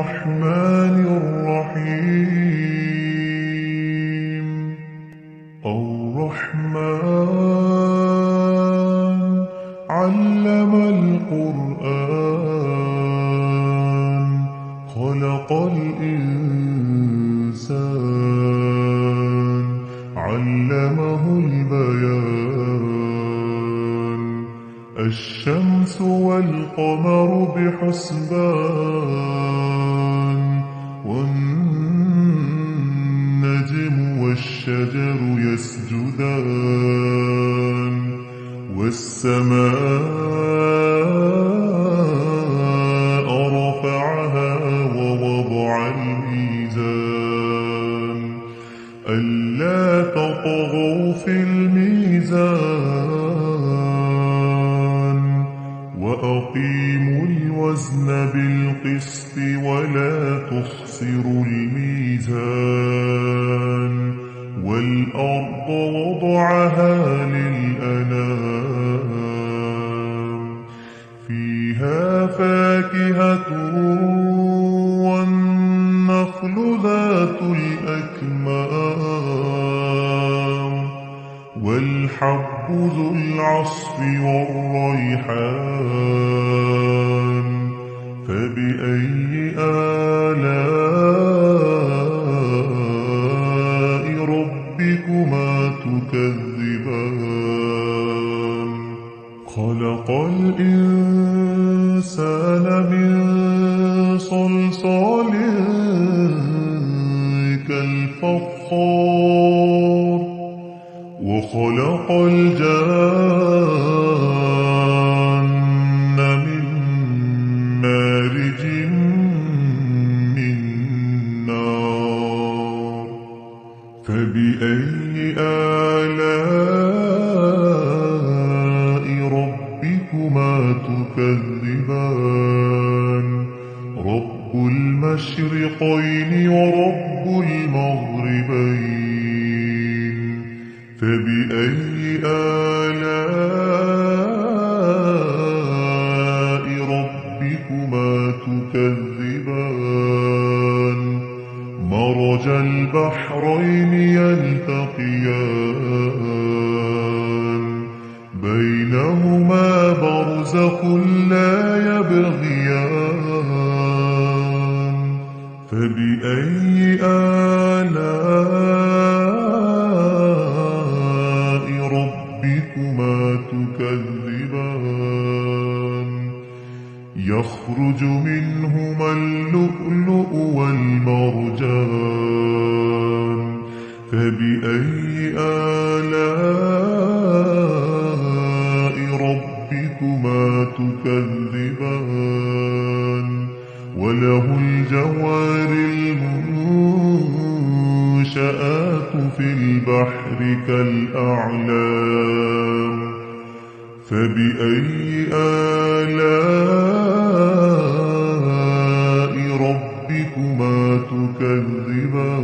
الرحمن الرحيم. الرحمن علم القرآن خلق الإنسان علمه البيان. الشمس والقمر بحسبان والنجم والشجر يسجدان والسماء رفعها ووضع الميزان ألا تطغوا في الميزان وأقيموا الوزن بالقسط ولا تخسروا الميزان. والأرض وضعها للأنام فيها فاكهة والنخل ذات الأكمام والحب ذو العصف والريحان. فبأي آلاء ربكما تكذبان؟ خلق الإنسان من صلصال كالفخار وخلق الجان من مارج من نار. فبأي آلاء ربكما تكذبان؟ رب المشرقين ورب المغربين. فبأي آلاء ربكما تكذبان؟ مرج البحرين يلتقيان بينهما برزخ لا يبغيان. فبأي آلاء ربكما تكذبان؟ يخرج منهما اللؤلؤ والمرجان. فبأي آلاء ربكما تكذبان؟ وله الجوار المنشآت في البحر كالأعلام. فبأي آلاء ربكما تكذبان؟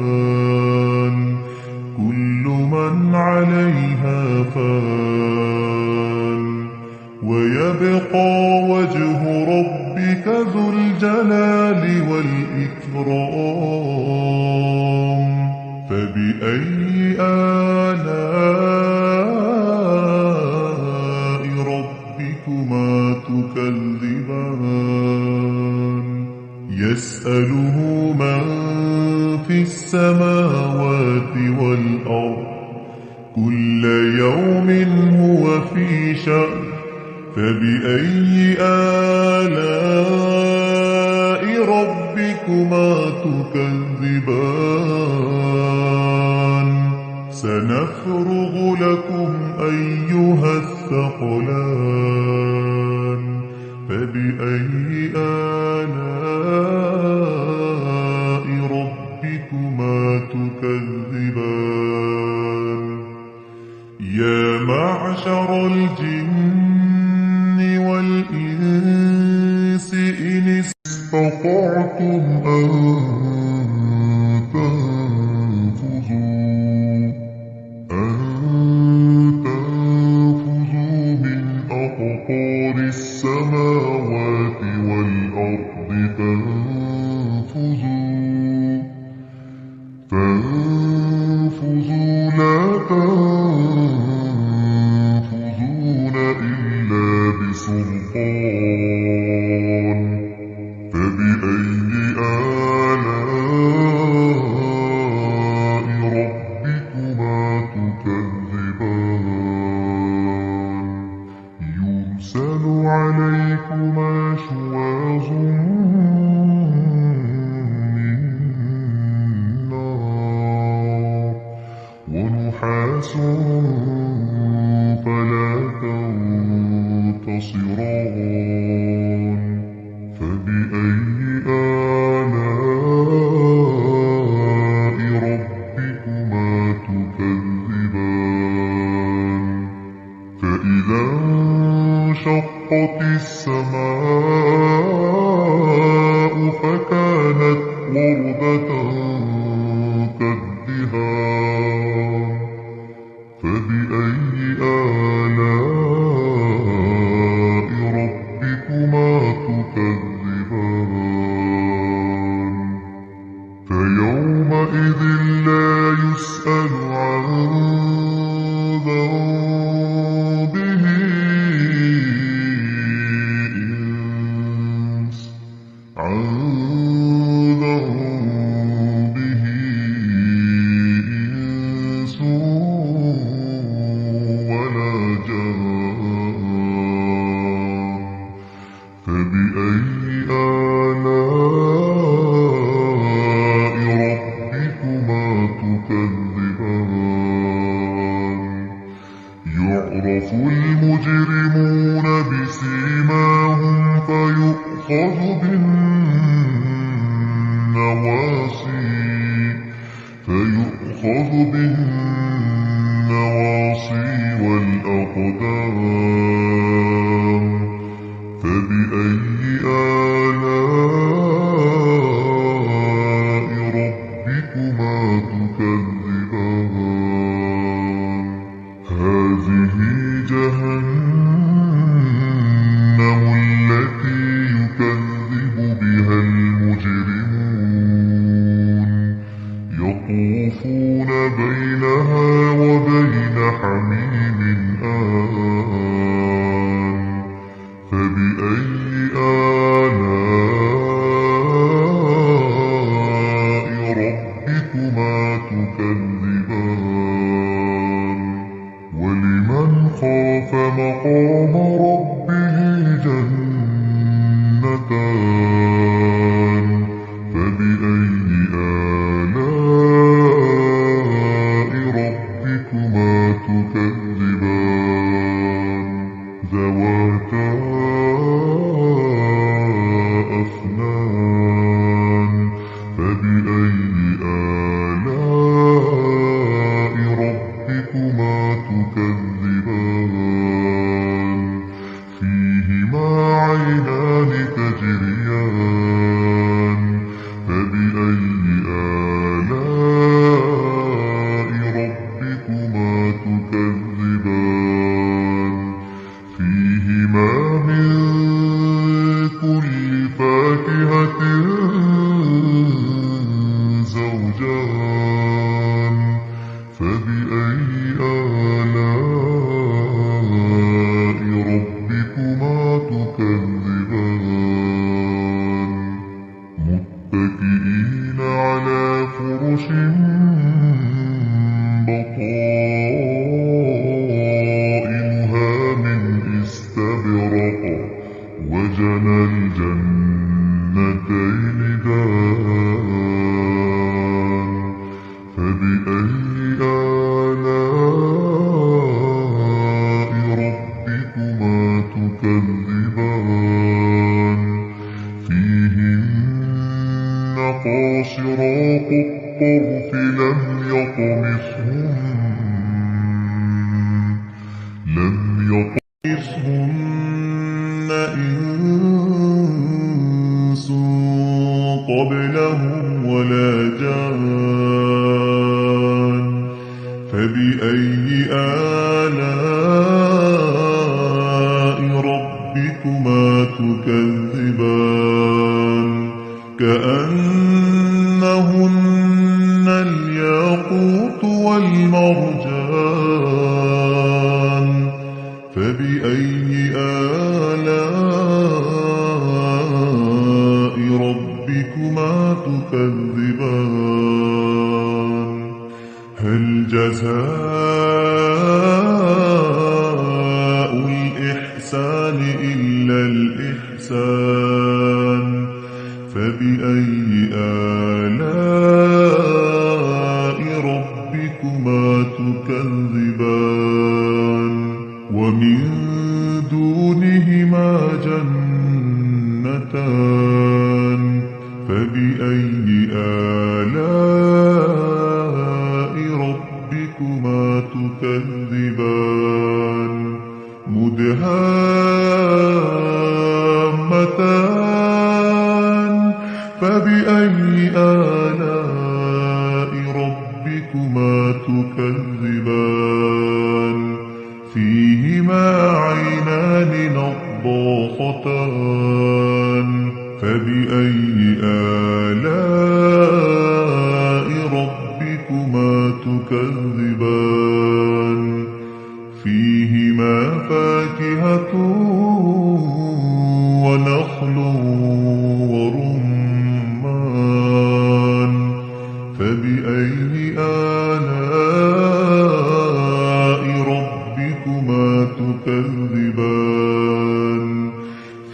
كل من عليها فان ويبقى وجه ربك ذو الجلال والإكرام. فبأي آلاء ربكما تكذبان؟ يسأله من في السماوات والأرض كل يوم هو في شأن. فبأي آلاء ربكما تكذبان؟ سنفرغ لكم أيها الثقلان. فبأي آلاء ربكما تكذبان؟ يا معشر الجن والإنس إن استطعتم أن تنفذوا من أقطار السماوات والأرض فانفذوا آلاء ربكما تكذبان فإذا انشقت السماء فكانت وردة كالدهان فبأي آلاء ربكما تكذبان فيومئذ لا يسأل عن ذنبه إنس ولا جان فبأي آلاء ربكما تكذبان يعرف المجرمون بسيماهم فيؤخذ بالنواصي والأقدام فبأي آلاء ربكما تكذبان هذه جهنم التي يكذب بها المجرمون يطوفون بينها وبين حميم آن فبأي آلاء ربكما تكذبان ولمن خاف مقام ربه جنتان فبأي آلاء ربكما تكذبان ذواتا أفنان فبأي آلاء ربكما تكذبان فيهما عينان تجريان فبأي آلاء ربكما تكذبان فيهما من كل فاكهة زوجان فبأي آلاء ربكما تكذبان متكئين على فرش بطائنها من استبرق وجنى الجنتين دان فبأي آلاء ربكما تكذبان فيهن قاصرات الطرف لم يطمثهن إنس قبلهم ولا جان فبأي آلاء ربكما تكذبان كأنهن الياقوت والمرجان فبأي آلاء ربكما تكذبان هل جزاء الإحسان إلا الإحسان فبأي آلاء ربكما تكذبان ومن دونهما جنتان فبأي آلاء ربكما تكذبان مدهامتان فبأي آلاء ربكما تكذبان فيهما عينان نضاختان فبأي آلاء ربكما تكذبان فيهما فاكهة ونخل ورمان فبأي آلاء ربكما تكذبان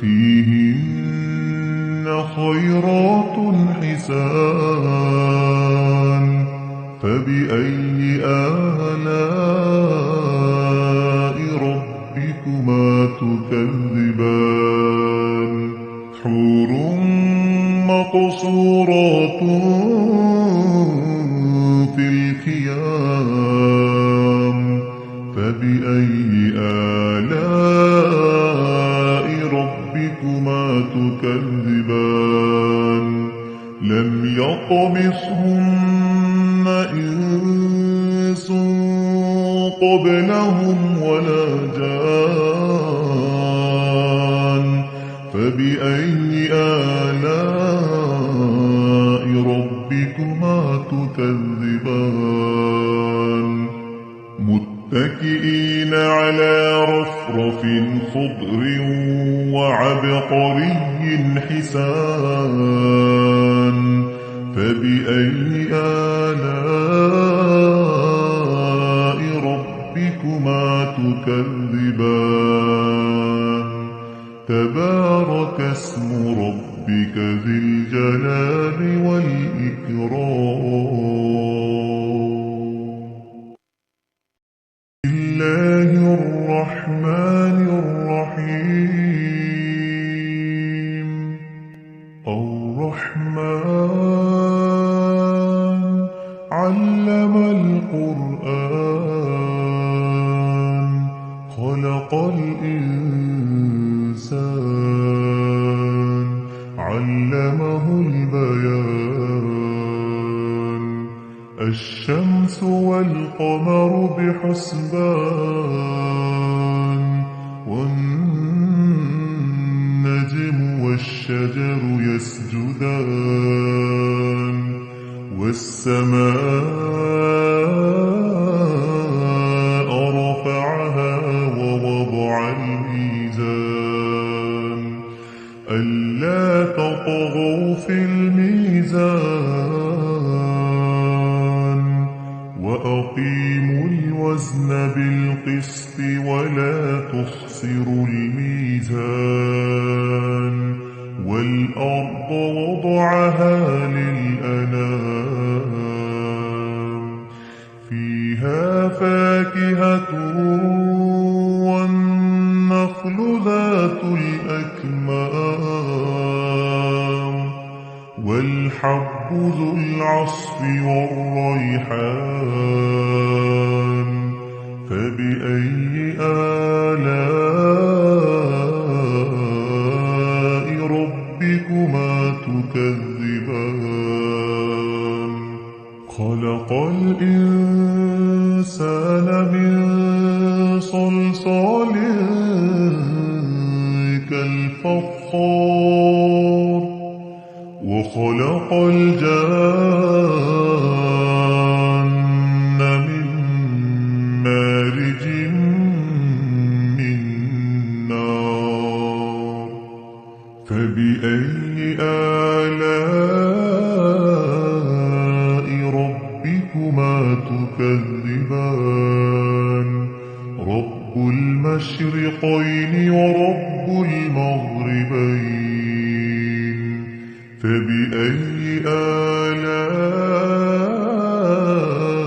فيهن خيرات حسان فبأي آلاء ربكما تكذبان حور مقصورات في الخيام فبأي آلاء ربكما تكذبان لم يطمثهن إنس قبلهم ولا جان فبأي آلاء ربكما تكذبان متكئين على رفرف خضر وعبقري حسان فبأي آلاء ربكما تكذبان تبارك اسم ربك ذي الجلال والإكرام الله الرحمن الرحيم الرحمن علم القرآن خلق الإنسان علمه البيان الشمس والقمر بحسبان والنجم والشجر يسجدان والسماء رفعها ووضع الميزان ألا تطغوا في الميزان وأقيموا الوزن بالقسط ولا تخسروا الميزان والأرض وضعها للأنام فيها فاكهة والنخل ذات الأكمام والحب ذو العصف والريحان فبأي آلاء ربكما تكذبان خلق الإنسان من صلصال كالفخار وخلق الجان من مارج من نار فبأي آلاء ربكما تكذبان رب المشرقين ورب المغربين فبأي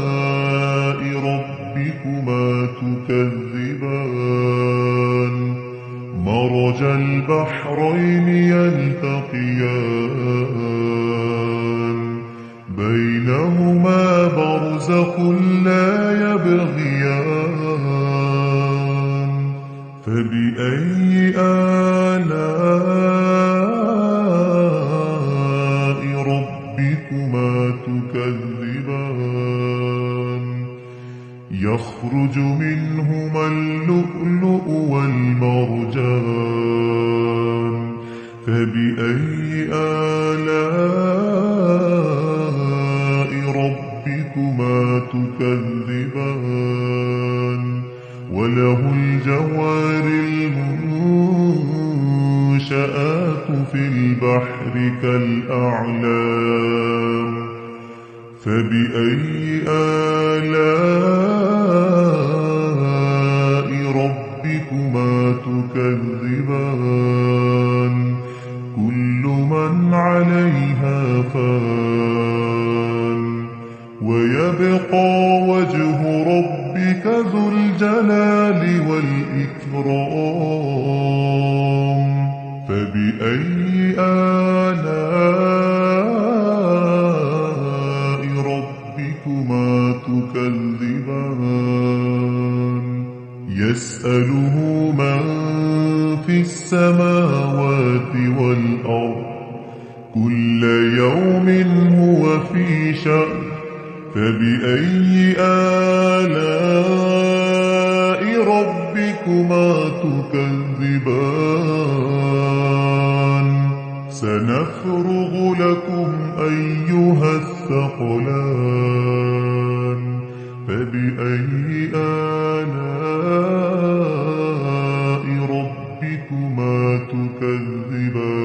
آلاء ربكما تكذبان مرج البحرين يلتقيان لا يبغيان فبأي آلاء ربكما تكذبان يخرج منهما اللؤلؤ والمرجان فبأي آلاء ربكما تكذبان وله الجوار المنشآت في البحر كالأعلام فبأي آلاء ربكما تكذبان كل من عليها فان ويبقى وجه ربك ذو الجلال والإكرام فبأي آلاء ربكما تكذبان يسأله من في السماوات والأرض كل يوم هو في شأن فبأي آلاء ربكما تكذبان سنفرغ لكم أيها الثقلان فبأي آلاء ربكما تكذبان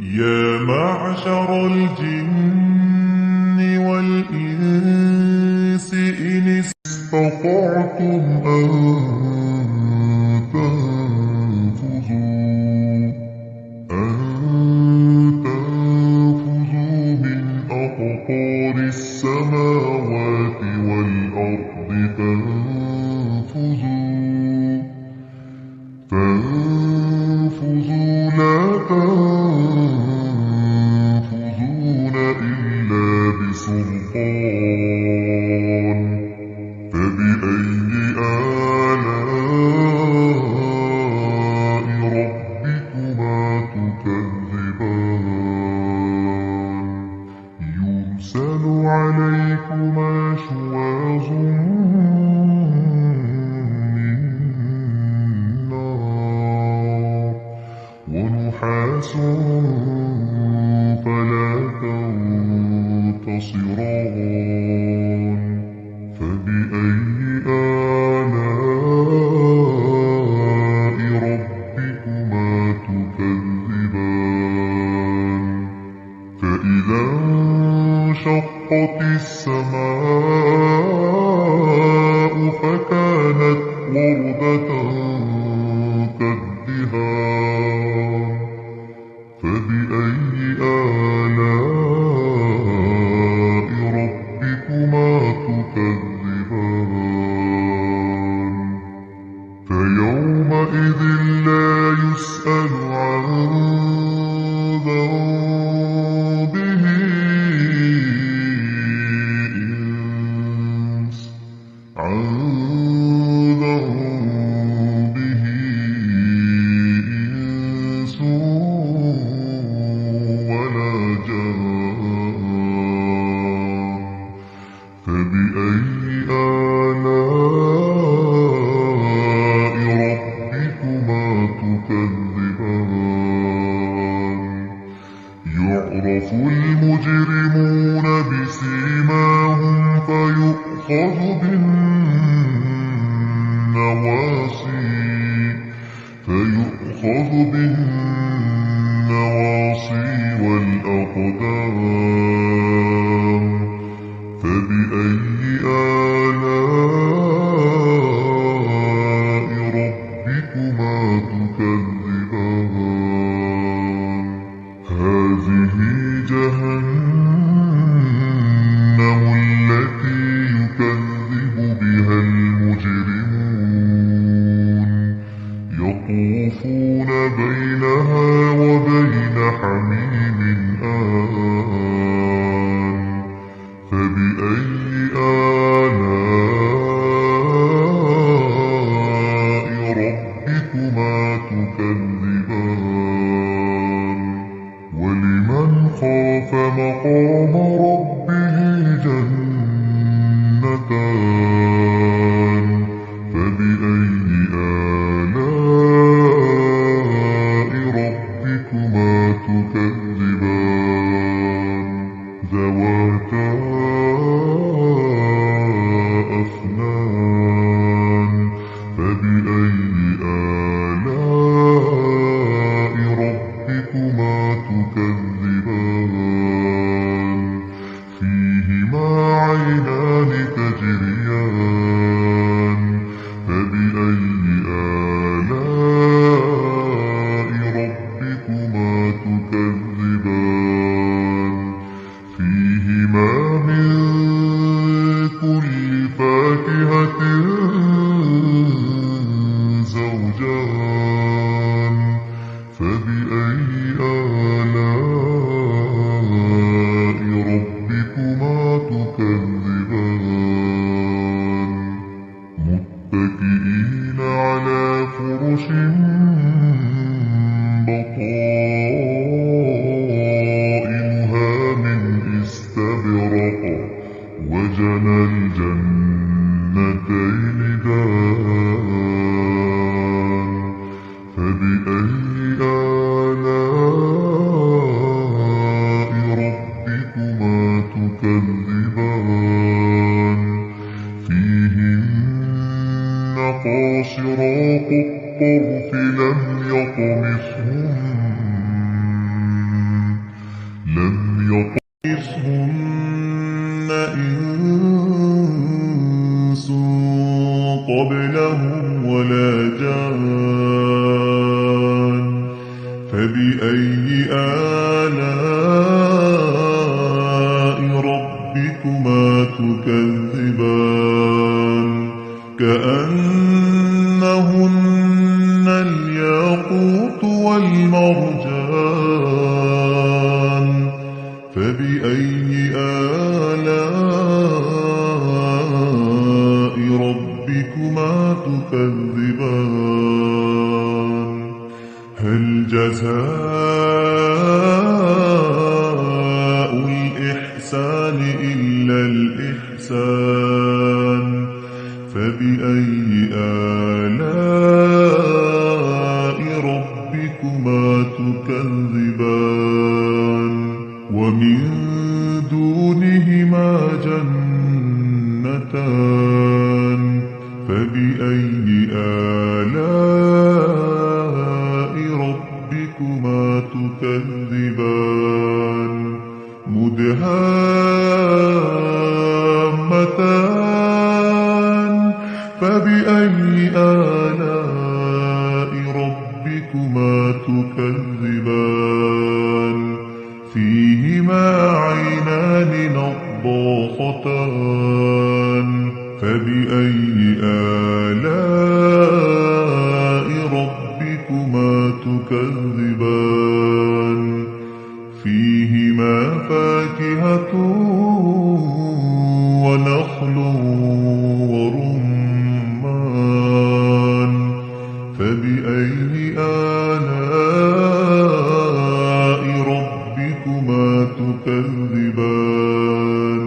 يا معشر الجن والإنس إن استطعتم أن تنفذوا من أقطار السماوات والأرض تنفذوا لا تنفذون إلا بسلطان فبأي آلاء ربكما تكذبان يرسل عليكما شواظ من نار ونحاس فلا تنتصران فبأي آلاء ربكما تكذبان فإذا انشقت السماء فكانت وردة كالدهان فبأي آلاء ربكما تكذبان فيومئذ لا يسأل عن ذنبه إنس ولا جان فبأي آلاء ربكما تكذبان يعرف المجرمون بسيماهم فيؤخذ بالنواصي والأقدام فبأي آلاء ربكما تكذبان هذه جهنم التي يكذب بها المجرمون يطوفون بينها وبين حميم آن خاف مقام ربه جنتان فبأي آلاء ربكما تكذبان ذواتا أفنان فبأي آلاء ربكما تكذبان فيهما عينان تجريان فبأي آلاء ربكما تكذبان فيهما من كل فاكهة زوجان فبأي آلاء ربكما تكذبان متكئين على فرش بطائنها من استبرق وجنى الجنتين دان فبأي آلاء ربكما تكذبان فيهن قاصرات الطرف لم يطمثهن إنس قبلهم ولا جان فبأي آلاء ربكما تكذبان كأنهن الياقوت والمرجان فبأي آلاء ربكما تكذبان هل جزاء الإحسان إلا الإحسان فبأي آلاء ربكما تكذبان ومن دونهما جنتان فبأي آلاء ربكما تكذبان مدهامتان فبأي آلاء ربكما تكذبان فيهما عينان نضاختان فبأي آلاء ربكما تكذبان فيهما فاكهة ونخل ورمان فبأي آلاء ربكما تكذبان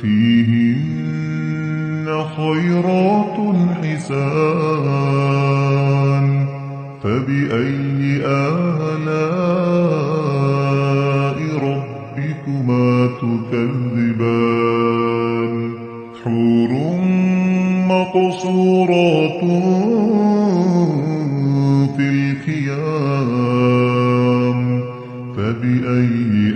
فيهن خيرات حسان فبأي آلاء ربكما تكذبان حور مقصورات في الخيام فبأي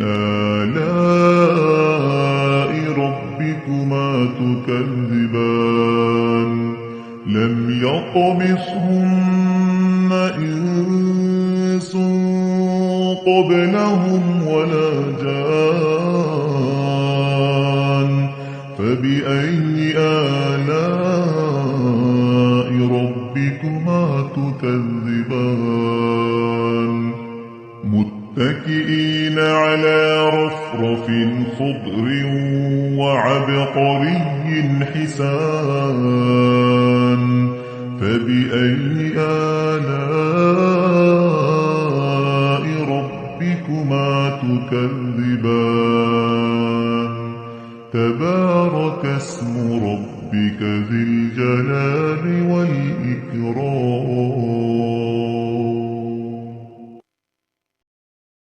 آلاء ربكما تكذبان لم يطمثهن إنس قبلهم ولا جان فبأي آلاء ربكما تكذبان متكئين على رفرف خضر وعبقري حسان فبأي آلاء ربكما ربكما تكذبان تبارك اسم ربك ذي الجلال والإكرام